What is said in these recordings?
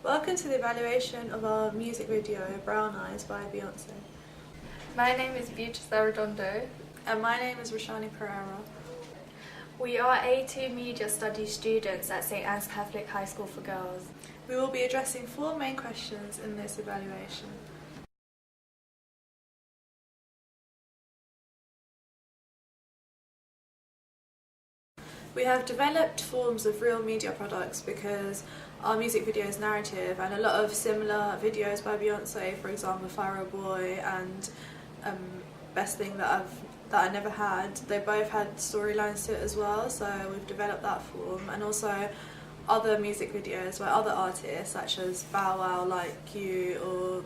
Welcome to the evaluation of our music video Brown Eyes by Beyonce. My name is Beatrice Arredondo. And my name is Rashani Pereira. We are A2 Media Studies students at St Anne's Catholic High School for Girls. We will be addressing 4 main questions in this evaluation. We have developed forms of real media products because our music video is narrative, and a lot of similar videos by Beyonce, for example Fire Boy and Best Thing That I Never Had, they both had storylines to it as well, so we've developed that form. And also other music videos where other artists such as Bow Wow, Like You, or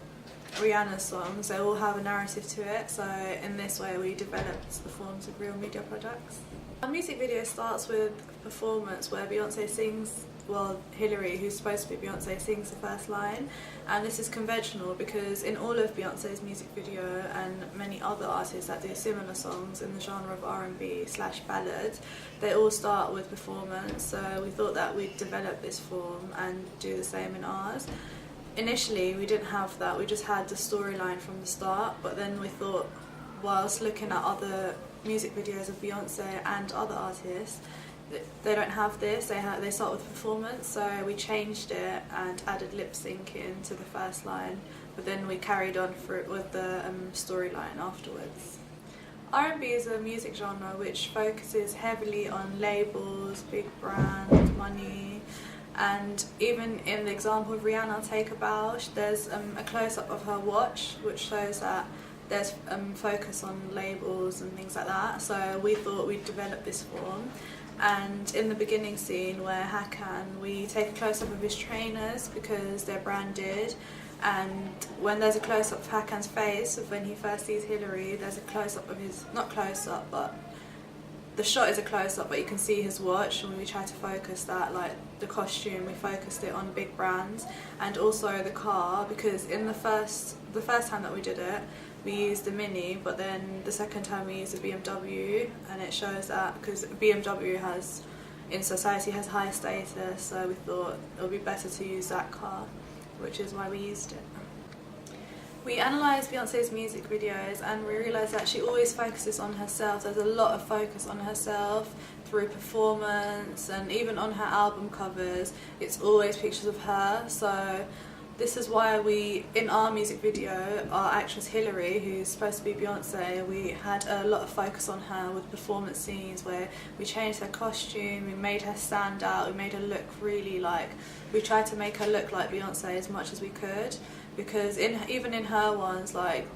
Rihanna's songs, they all have a narrative to it, so in this way we developed the forms of real media products. Our music video starts with a performance where Beyonce sings, well, Hillary, who's supposed to be Beyonce, sings the first line, and this is conventional because in all of Beyonce's music video and many other artists that do similar songs in the genre of R&B/ballads, they all start with performance, so we thought that we'd develop this form and do the same in ours. Initially we didn't have that, we just had the storyline from the start, but then we thought, whilst looking at other music videos of Beyonce and other artists, they don't have this, they start with performance, so we changed it and added lip syncing to the first line, but then we carried on with the storyline afterwards. R&B is a music genre which focuses heavily on labels, big brands, money, and even in the example of Rihanna, Take a Bow, there's a close-up of her watch which shows that there's focus on labels and things like that, so we thought we'd develop this form. And in the beginning scene where Hakan, we take a close-up of his trainers because they're branded, and when there's a close-up of Hakan's face of when he first sees Hillary, there's a close-up of his, not close-up, but the shot is a close-up, but you can see his watch, and we try to focus that, like the costume, we focused it on big brands, and also the car, because in the first time that we did it, we used the Mini, but then the second time we used the BMW, and it shows that because BMW in society has high status, so we thought it would be better to use that car, which is why we used it. We analysed Beyonce's music videos and we realised that she always focuses on herself. There's a lot of focus on herself through performance, and even on her album covers it's always pictures of her, so this is why we, in our music video, our actress Hillary, who's supposed to be Beyonce, we had a lot of focus on her with performance scenes where we changed her costume, we made her stand out, we made her look really like, we tried to make her look like Beyonce as much as we could, because even in her ones, like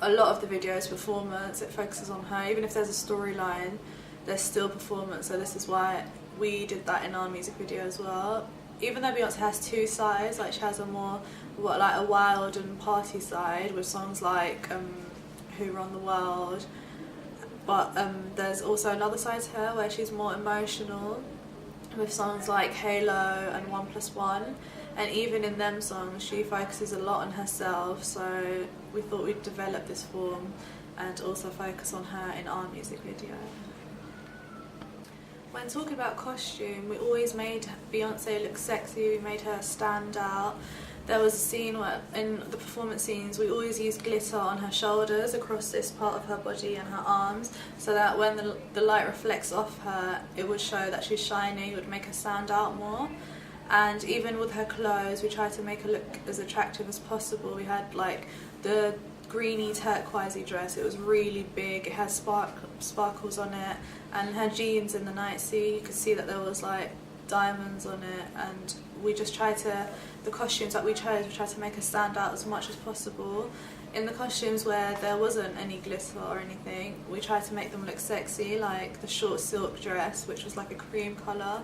a lot of the videos performance, it focuses on her. Even if there's a storyline, there's still performance, so this is why we did that in our music video as well. Even though Beyonce has 2 sides, like she has a more like a wild and party side with songs like Who Run the World, but there's also another side to her where she's more emotional with songs like Halo and 1+1, and even in them songs she focuses a lot on herself, so we thought we'd develop this form and also focus on her in our music video. When talking about costume, we always made Beyonce look sexy, we made her stand out. There was a scene where, in the performance scenes, we always used glitter on her shoulders, across this part of her body and her arms, so that when the light reflects off her, it would show that she's shining, it would make her stand out more. And even with her clothes, we tried to make her look as attractive as possible. We had like the greeny turquoisey dress, it was really big, it had sparkles on it, and her jeans in the night scene, you could see that there was like diamonds on it, and we just tried to, the costumes that we chose, we tried to make her stand out as much as possible. In the costumes where there wasn't any glitter or anything, we tried to make them look sexy, like the short silk dress, which was like a cream colour.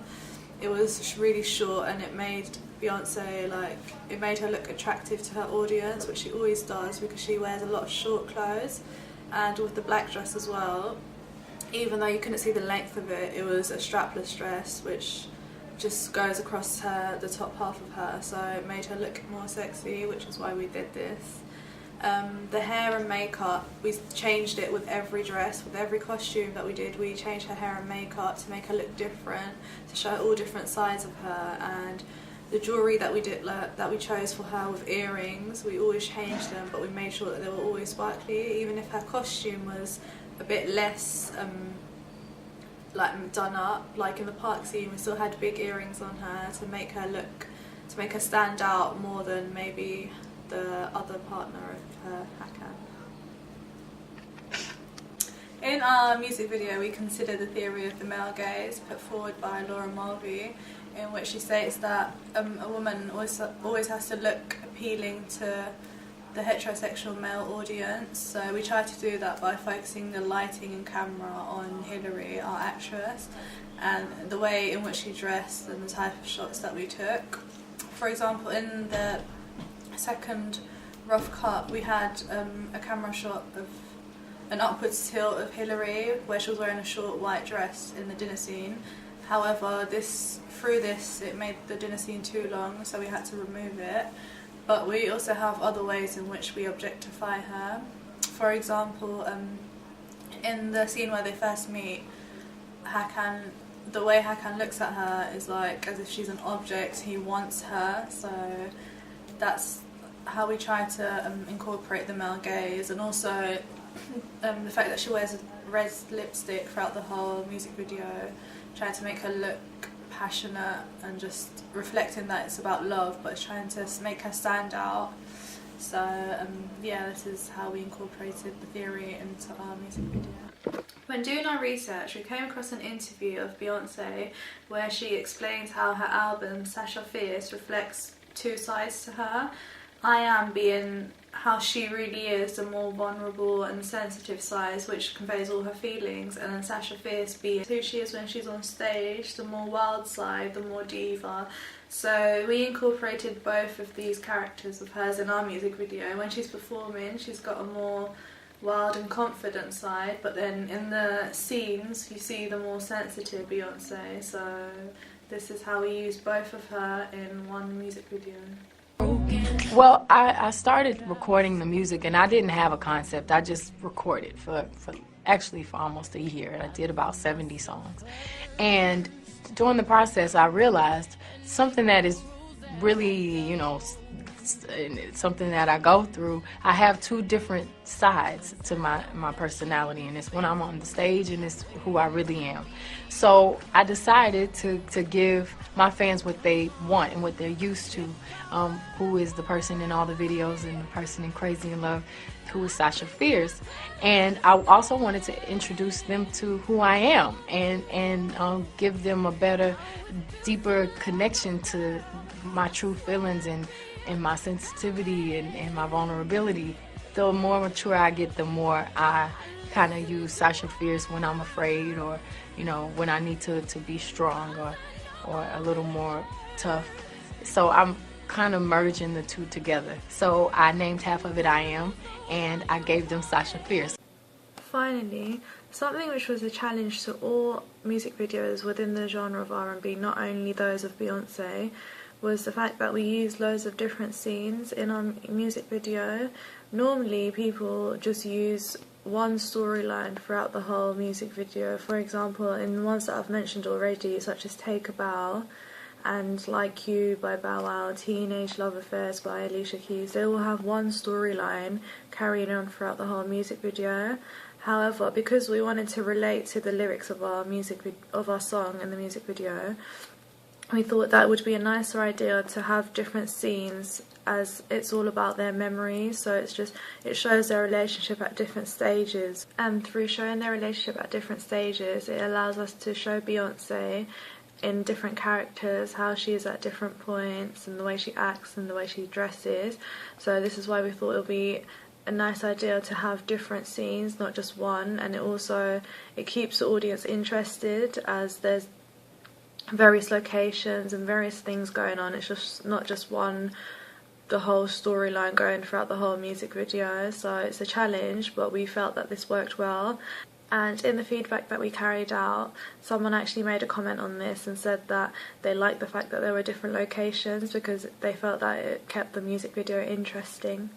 It was really short and it made Beyonce, like, it made her look attractive to her audience, which she always does because she wears a lot of short clothes. And with the black dress as well, even though you couldn't see the length of it, it was a strapless dress which just goes across the top half of her, so it made her look more sexy, which is why we did this. The hair and makeup, we changed it with every dress, with every costume that we did. We changed her hair and makeup to make her look different, to show all different sides of her, and the jewellery that we did, that we chose for her with earrings, we always changed them, but we made sure that they were always sparkly. Even if her costume was a bit less like done up, like in the park scene, we still had big earrings on her to make her stand out more than maybe the other partner of her, Hakan. In our music video, we consider the theory of the male gaze put forward by Laura Mulvey, in which she states that a woman always has to look appealing to the heterosexual male audience. So we try to do that by focusing the lighting and camera on Hilary, our actress, and the way in which she dressed and the type of shots that we took. For example, in the second rough cut, we had a camera shot of an upwards tilt of Hilary where she was wearing a short white dress in the dinner scene. However, through this it made the dinner scene too long, so we had to remove it. But we also have other ways in which we objectify her. For example, in the scene where they first meet, the way Hakan looks at her is like as if she's an object. He wants her, so that's how we try to incorporate the male gaze. And also the fact that she wears red lipstick throughout the whole music video, trying to make her look passionate and just reflecting that it's about love, but it's trying to make her stand out. So yeah, this is how we incorporated the theory into our music video. When doing our research, we came across an interview of Beyonce where she explains how her album Sasha Fierce reflects two sides to her. I Am being how she really is, the more vulnerable and sensitive side, which conveys all her feelings, and then Sasha Fierce being who she is when she's on stage, the more wild side, the more diva. So we incorporated both of these characters of hers in our music video. When she's performing, she's got a more wild and confident side, but then in the scenes you see the more sensitive Beyonce. So this is how we use both of her in one music video. Well, I started recording the music and I didn't have a concept. I just recorded for almost a year, and I did about 70 songs. And during the process, I realized something that is really, something that I go through. I have two different sides to my personality, and it's when I'm on the stage and it's who I really am. So I decided to give my fans what they want and what they're used to, who is the person in all the videos and the person in Crazy in Love, who is Sasha Fierce. And I also wanted to introduce them to who I am and give them a better, deeper connection to my true feelings and my sensitivity and my vulnerability. The more mature I get, the more I kind of use Sasha Fierce when I'm afraid, or when I need to be strong or a little more tough. So I'm kind of merging the two together. So I named half of it I Am, and I gave them Sasha Fierce. Finally, something which was a challenge to all music videos within the genre of R&B, not only those of Beyonce, was the fact that we used loads of different scenes in our music video. Normally people just use one storyline throughout the whole music video. For example, in the ones that I've mentioned already, such as Take a Bow and Like You by Bow Wow, Teenage Love Affairs by Alicia Keys, they all have one storyline carrying on throughout the whole music video. However, because we wanted to relate to the lyrics of our song in the music video, we thought that would be a nicer idea to have different scenes, as it's all about their memories. So it shows their relationship at different stages, and through showing their relationship at different stages, it allows us to show Beyonce in different characters, how she is at different points, and the way she acts and the way she dresses. So this is why we thought it would be a nice idea to have different scenes, not just one. And it keeps the audience interested, as there's various locations and various things going on. It's just not just the whole storyline going throughout the whole music video. So it's a challenge, but we felt that this worked well. And in the feedback that we carried out, someone actually made a comment on this and said that they liked the fact that there were different locations because they felt that it kept the music video interesting.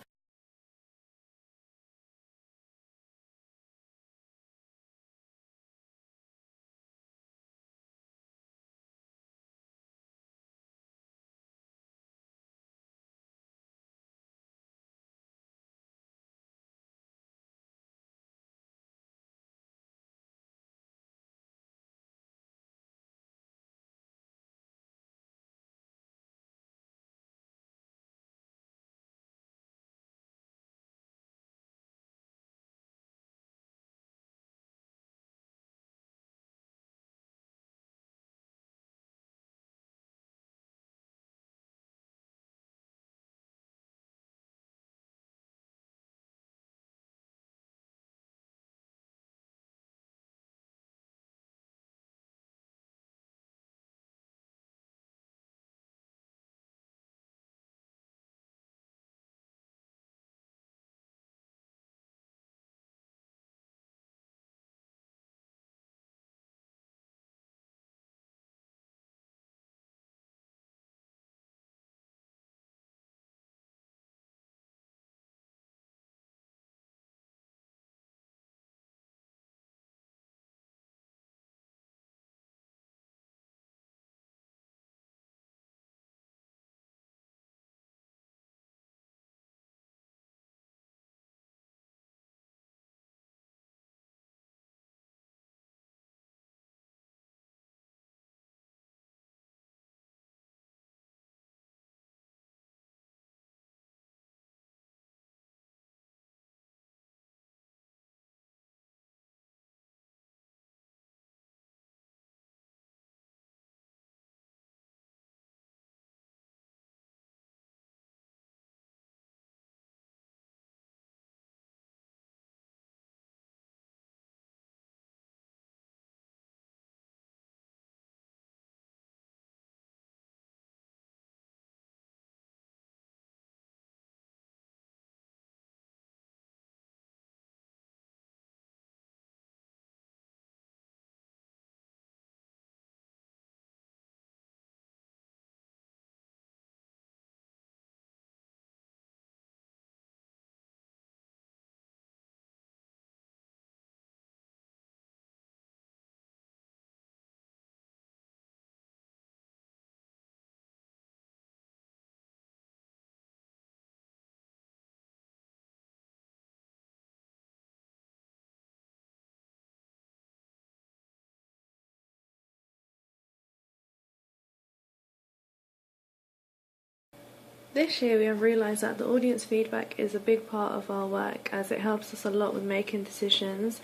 This year we have realised that the audience feedback is a big part of our work, as it helps us a lot with making decisions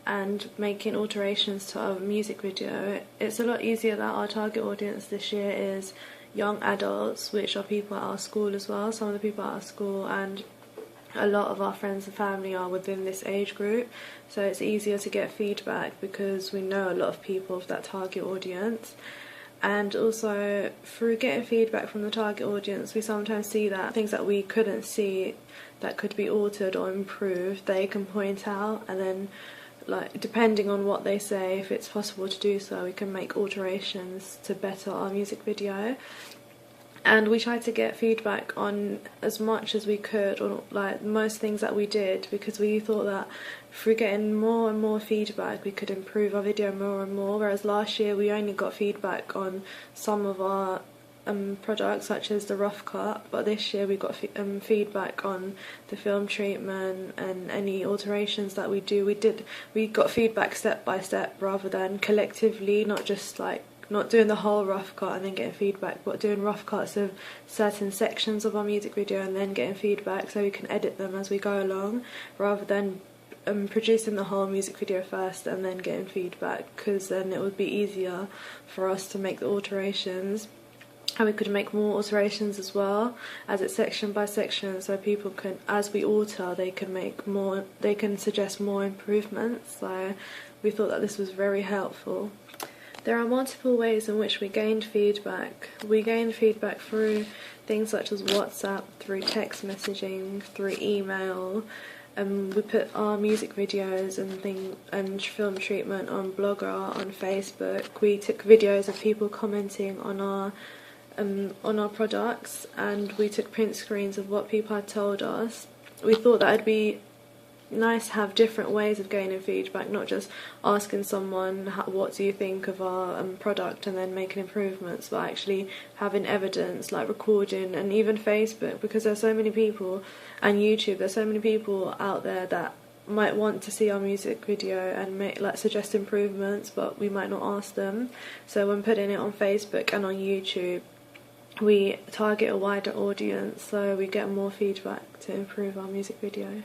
and making alterations to our music video. It's a lot easier that our target audience this year is young adults, which are people at our school as well, some of the people at our school, and a lot of our friends and family are within this age group, so it's easier to get feedback because we know a lot of people of that target audience. And also, through getting feedback from the target audience, we sometimes see that things that we couldn't see that could be altered or improved, they can point out, and then, like, depending on what they say, if it's possible to do so, we can make alterations to better our music video. And we tried to get feedback on as much as we could, on like most things that we did, because we thought that through getting more and more feedback we could improve our video more and more, whereas last year we only got feedback on some of our products, such as the rough cut, but this year we got feedback on the film treatment and any alterations that we do. We got feedback step by step rather than collectively, not just like not doing the whole rough cut and then getting feedback, but doing rough cuts of certain sections of our music video and then getting feedback so we can edit them as we go along, rather than producing the whole music video first and then getting feedback, because then it would be easier for us to make the alterations. And we could make more alterations as well, as it's section by section, so people can, as we alter, they can suggest more improvements. So we thought that this was very helpful. There are multiple ways in which we gained feedback. We gained feedback through things such as WhatsApp, through text messaging, through email. We put our music videos and film treatment on Blogger, on Facebook. We took videos of people commenting on our products, and we took print screens of what people had told us. We thought that it'd be nice to have different ways of gaining feedback, not just asking someone what do you think of our product and then making improvements, but actually having evidence, like recording, and even Facebook, because there's so many people, and YouTube, there's so many people out there that might want to see our music video and suggest improvements, but we might not ask them. So when putting it on Facebook and on YouTube, we target a wider audience, so we get more feedback to improve our music video.